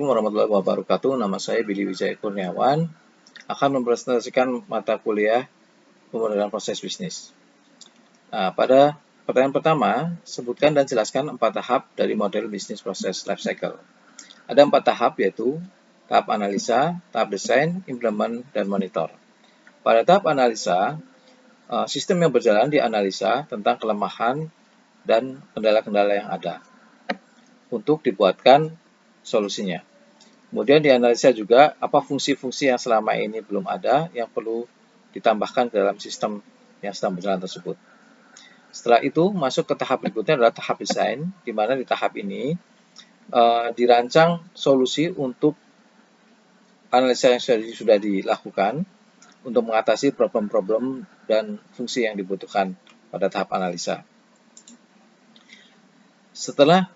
Warahmatullahi wabarakatuh. Nama saya Billy Wijaya Kurniawan, akan mempresentasikan mata kuliah pemodelan proses bisnis. Nah, pada pertanyaan pertama, sebutkan dan jelaskan 4 tahap dari model bisnis proses life cycle. Ada 4 tahap, yaitu tahap analisa, tahap desain, implement, dan monitor. Pada tahap analisa, sistem yang berjalan dianalisa tentang kelemahan dan kendala-kendala yang ada untuk dibuatkan solusinya. Kemudian dianalisa juga apa fungsi-fungsi yang selama ini belum ada yang perlu ditambahkan ke dalam sistem yang sedang berjalan tersebut. Setelah itu masuk ke tahap berikutnya adalah tahap desain, di mana di tahap ini dirancang solusi untuk analisa yang sudah dilakukan untuk mengatasi problem-problem dan fungsi yang dibutuhkan pada tahap analisa. Setelah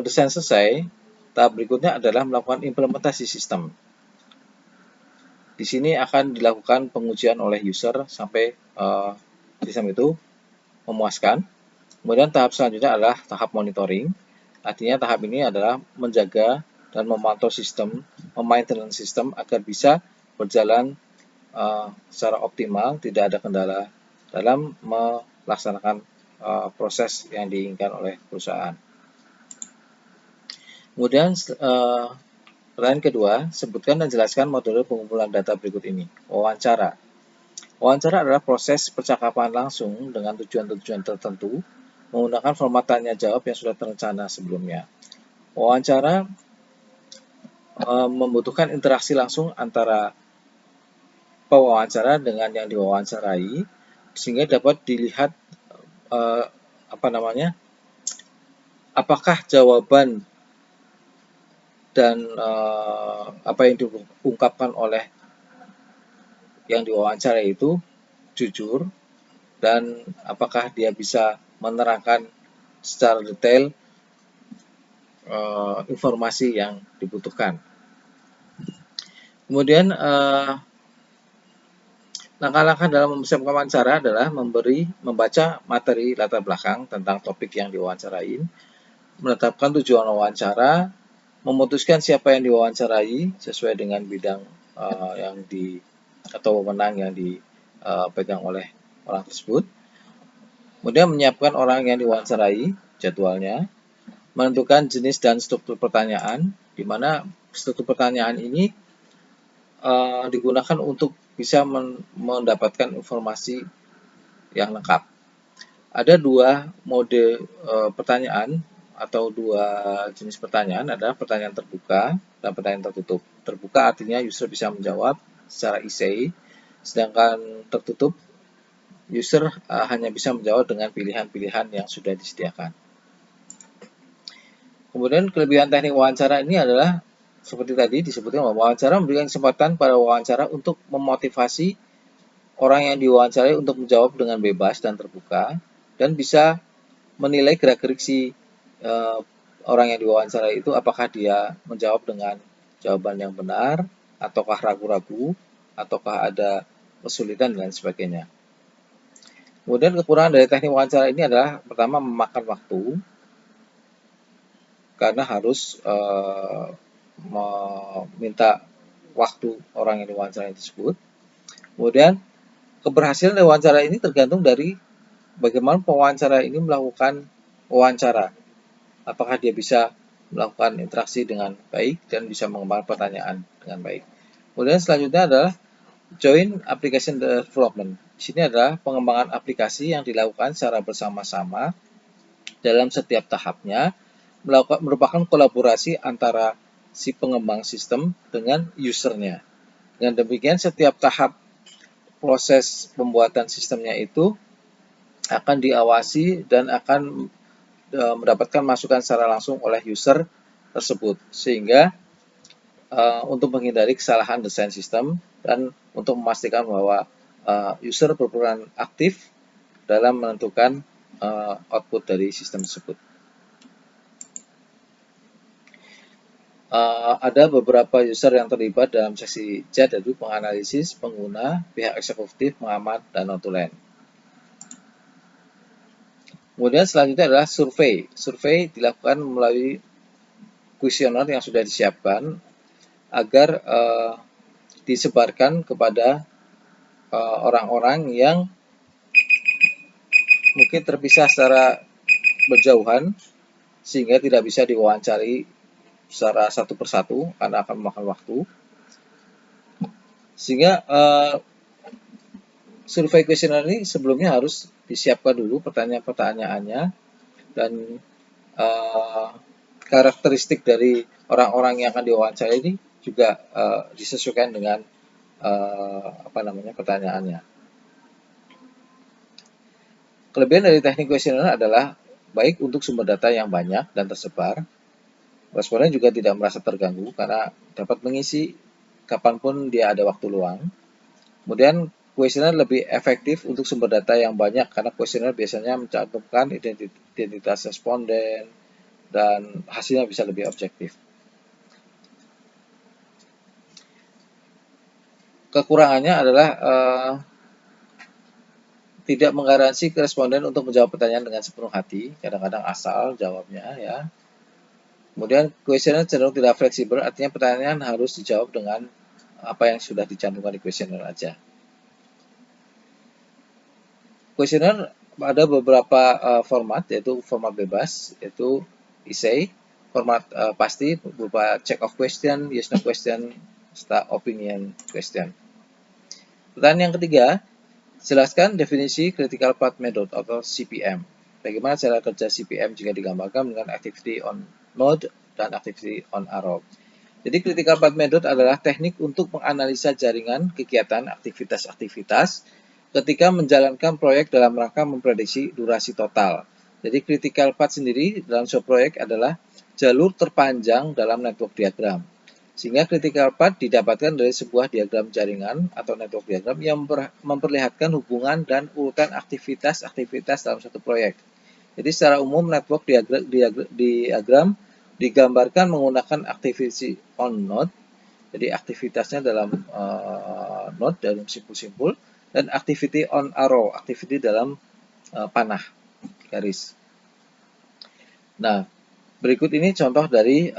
desain selesai, tahap berikutnya adalah melakukan implementasi sistem. Di sini akan dilakukan pengujian oleh user sampai sistem itu memuaskan. Kemudian tahap selanjutnya adalah tahap monitoring. Artinya tahap ini adalah menjaga dan memantau sistem, memaintenance sistem agar bisa berjalan secara optimal, tidak ada kendala dalam melaksanakan proses yang diinginkan oleh perusahaan. Kemudian pertanyaan kedua, sebutkan dan jelaskan metode pengumpulan data berikut ini. Wawancara. Wawancara adalah proses percakapan langsung dengan tujuan-tujuan tertentu menggunakan format tanya jawab yang sudah terencana sebelumnya. Wawancara membutuhkan interaksi langsung antara pewawancara dengan yang diwawancarai sehingga dapat dilihat apakah jawaban dan apa yang diungkapkan oleh yang diwawancara itu jujur dan apakah dia bisa menerangkan secara detail informasi yang dibutuhkan. Kemudian langkah-langkah dalam mempersiapkan wawancara adalah membaca materi latar belakang tentang topik yang diwawancarain, menetapkan tujuan wawancara, memutuskan siapa yang diwawancarai sesuai dengan bidang atau wewenang yang dipegang oleh orang tersebut. Kemudian menyiapkan orang yang diwawancarai, jadwalnya, menentukan jenis dan struktur pertanyaan, di mana struktur pertanyaan ini digunakan untuk bisa mendapatkan informasi yang lengkap. Ada 2 mode pertanyaan atau 2 jenis pertanyaan, adalah pertanyaan terbuka dan pertanyaan tertutup. Terbuka artinya user bisa menjawab secara essay, sedangkan tertutup user hanya bisa menjawab dengan pilihan-pilihan yang sudah disediakan. Kemudian kelebihan teknik wawancara ini adalah seperti tadi disebutkan bahwa wawancara memberikan kesempatan pada wawancara untuk memotivasi orang yang diwawancarai untuk menjawab dengan bebas dan terbuka dan bisa menilai gerak-gerik si orang yang diwawancarai itu apakah dia menjawab dengan jawaban yang benar ataukah ragu-ragu ataukah ada kesulitan dan lain sebagainya. Kemudian kekurangan dari teknik wawancara ini adalah pertama memakan waktu karena harus meminta waktu orang yang diwawancarai tersebut. Kemudian keberhasilan dari wawancara ini tergantung dari bagaimana pewawancara ini melakukan wawancara. Apakah dia bisa melakukan interaksi dengan baik dan bisa mengembangkan pertanyaan dengan baik. Kemudian selanjutnya adalah joint application development. Di sini adalah pengembangan aplikasi yang dilakukan secara bersama-sama dalam setiap tahapnya, merupakan kolaborasi antara si pengembang sistem dengan usernya. Dengan demikian setiap tahap proses pembuatan sistemnya itu akan diawasi dan akan mendapatkan masukan secara langsung oleh user tersebut, sehingga untuk menghindari kesalahan desain sistem dan untuk memastikan bahwa user berperan aktif dalam menentukan output dari sistem tersebut. Ada beberapa user yang terlibat dalam sesi chat, yaitu penganalisis, pengguna, pihak eksekutif, pengamat, dan notulen. Kemudian selanjutnya adalah survei. Survei dilakukan melalui kuesioner yang sudah disiapkan agar disebarkan kepada orang-orang yang mungkin terpisah secara berjauhan sehingga tidak bisa diwawancari secara satu persatu karena akan memakan waktu. Sehingga survei kuesioner ini sebelumnya harus disiapkan dulu pertanyaan-pertanyaannya dan karakteristik dari orang-orang yang akan diwawancara ini juga disesuaikan dengan pertanyaannya. Kelebihan dari teknik kuesioner adalah baik untuk sumber data yang banyak dan tersebar, responden juga tidak merasa terganggu karena dapat mengisi kapanpun dia ada waktu luang. Kemudian kuesioner lebih efektif untuk sumber data yang banyak karena kuesioner biasanya mencantumkan identitas responden dan hasilnya bisa lebih objektif. Kekurangannya adalah tidak menggaransi responden untuk menjawab pertanyaan dengan sepenuh hati, kadang-kadang asal jawabnya ya. Kemudian kuesioner cenderung tidak fleksibel, artinya pertanyaan harus dijawab dengan apa yang sudah dicantumkan di kuesioner aja. Kuesioner ada beberapa format, yaitu format bebas, yaitu essay, format pasti berupa check of question, yes no question, serta opinion question. Pertanyaan yang ketiga, jelaskan definisi critical path method atau CPM. Bagaimana cara kerja CPM jika digambarkan dengan activity on node dan activity on arrow. Jadi critical path method adalah teknik untuk menganalisa jaringan kegiatan aktivitas-aktivitas ketika menjalankan proyek dalam rangka memprediksi durasi total. Jadi critical path sendiri dalam suatu proyek adalah jalur terpanjang dalam network diagram. Sehingga critical path didapatkan dari sebuah diagram jaringan atau network diagram yang memperlihatkan hubungan dan urutan aktivitas-aktivitas dalam satu proyek. Jadi secara umum network diagram digambarkan menggunakan activity on node. Jadi aktivitasnya dalam node dalam simpul-simpul dan activity on arrow, activity dalam panah garis. Nah, berikut ini contoh dari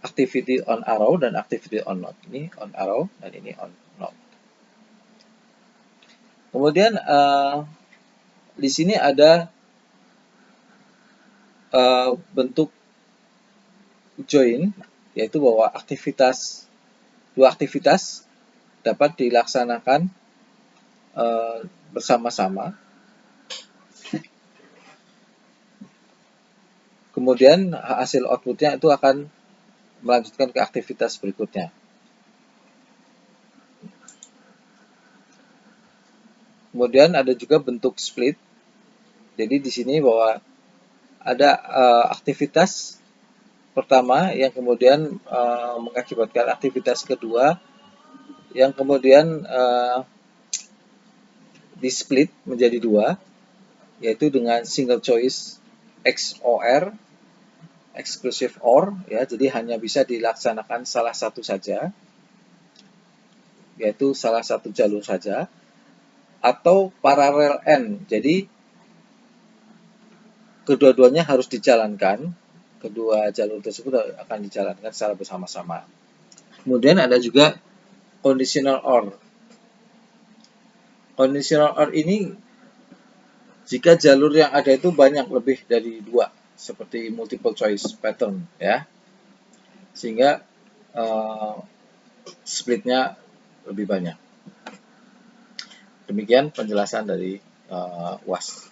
activity on arrow dan activity on node. Ini on arrow dan ini on node. Kemudian di sini ada bentuk join, yaitu bahwa dua aktivitas dapat dilaksanakan bersama-sama. Kemudian hasil outputnya itu akan melanjutkan ke aktivitas berikutnya. Kemudian ada juga bentuk split. Jadi di sini bahwa ada aktivitas pertama yang kemudian mengakibatkan aktivitas kedua yang kemudian di split menjadi dua, yaitu dengan single choice XOR, exclusive OR, ya, jadi hanya bisa dilaksanakan salah satu saja, yaitu salah satu jalur saja, atau parallel AND, jadi kedua-duanya harus dijalankan, kedua jalur tersebut akan dijalankan secara bersama-sama. Kemudian ada juga conditional OR. Conditional OR ini jika jalur yang ada itu banyak lebih dari dua, seperti multiple choice pattern, ya, sehingga splitnya lebih banyak. Demikian penjelasan dari UAS.